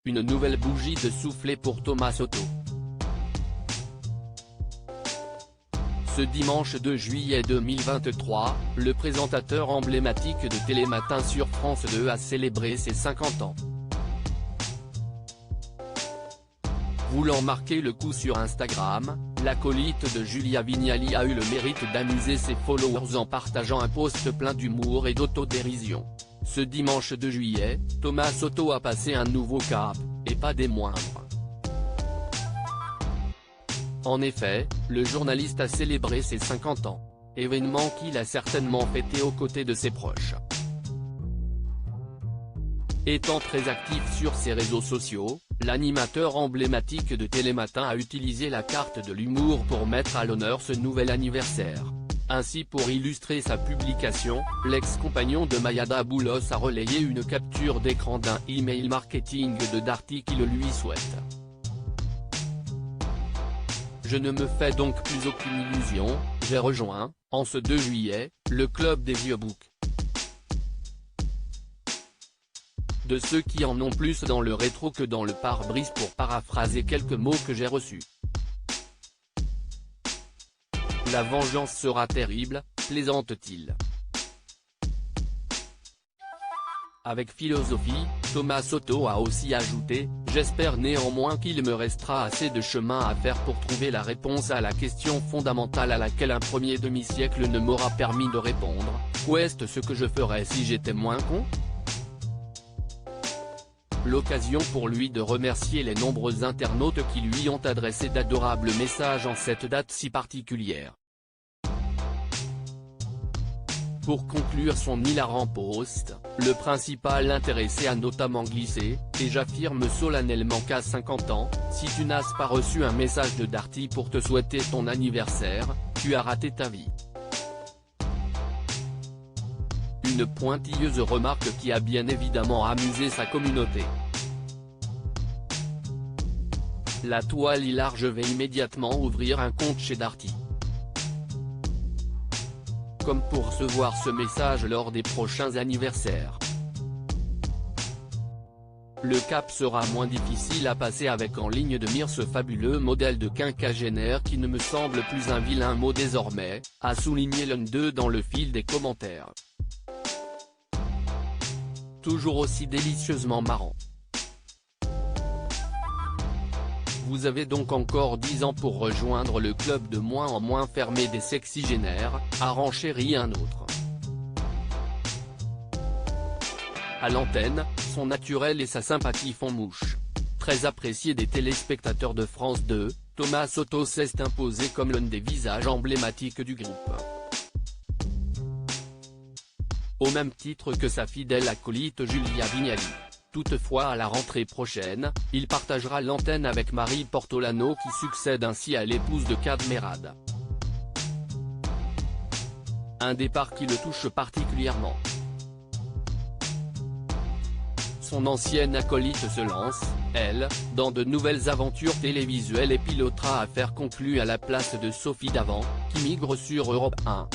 une nouvelle bougie de soufflet pour Thomas Soto. Ce dimanche 2 juillet 2023, le présentateur emblématique de Télématin sur France 2 a célébré ses 50 ans. Voulant marquer le coup sur Instagram, l'acolyte de Julia Vignali a eu le mérite d'amuser ses followers en partageant un post plein d'humour et d'autodérision. Ce dimanche 2 juillet, Thomas Soto a passé un nouveau cap, et pas des moindres. En effet, le journaliste a célébré ses 50 ans, événement qu'il a certainement fêté aux côtés de ses proches. Étant très actif sur ses réseaux sociaux, l'animateur emblématique de Télématin a utilisé la carte de l'humour pour mettre à l'honneur ce nouvel anniversaire. Ainsi, pour illustrer sa publication, l'ex-compagnon de Mayada Boulos a relayé une capture d'écran d'un email marketing de Darty qui le lui souhaite. Je ne me fais donc plus aucune illusion, j'ai rejoint, en ce 2 juillet, le club des vieux boucs. De ceux qui en ont plus dans le rétro que dans le pare-brise, pour paraphraser quelques mots que j'ai reçus. La vengeance sera terrible, plaisante-t-il. Avec philosophie, Thomas Soto a aussi ajouté « J'espère néanmoins qu'il me restera assez de chemin à faire pour trouver la réponse à la question fondamentale à laquelle un premier demi-siècle ne m'aura permis de répondre, qu'est-ce ce que je ferais si j'étais moins con ?» L'occasion pour lui de remercier les nombreux internautes qui lui ont adressé d'adorables messages en cette date si particulière. Pour conclure son hilarant post, le principal intéressé a notamment glissé « Et j'affirme solennellement qu'à 50 ans, si tu n'as pas reçu un message de Darty pour te souhaiter ton anniversaire, tu as raté ta vie ». Une pointilleuse remarque qui a bien évidemment amusé sa communauté. La toile hilar: je vais immédiatement ouvrir un compte chez Darty. Comme pour recevoir ce message lors des prochains anniversaires. Le cap sera moins difficile à passer avec en ligne de mire ce fabuleux modèle de quinquagénaire qui ne me semble plus un vilain mot désormais, a souligné l'un d'eux dans le fil des commentaires. Toujours aussi délicieusement marrant. Vous avez donc encore 10 ans pour rejoindre le club de moins en moins fermé des sexygénaires, a renchéri un autre. À l'antenne, son naturel et sa sympathie font mouche. Très apprécié des téléspectateurs de France 2, Thomas Soto s'est imposé comme l'un des visages emblématiques du groupe. Au même titre que sa fidèle acolyte Julia Vignali. Toutefois, à la rentrée prochaine, il partagera l'antenne avec Marie Portolano qui succède ainsi à l'épouse de Kad Merad. Un départ qui le touche particulièrement. Son ancienne acolyte se lance, elle, dans de nouvelles aventures télévisuelles et pilotera Affaires conclues à la place de Sophie Davant, qui migre sur Europe 1.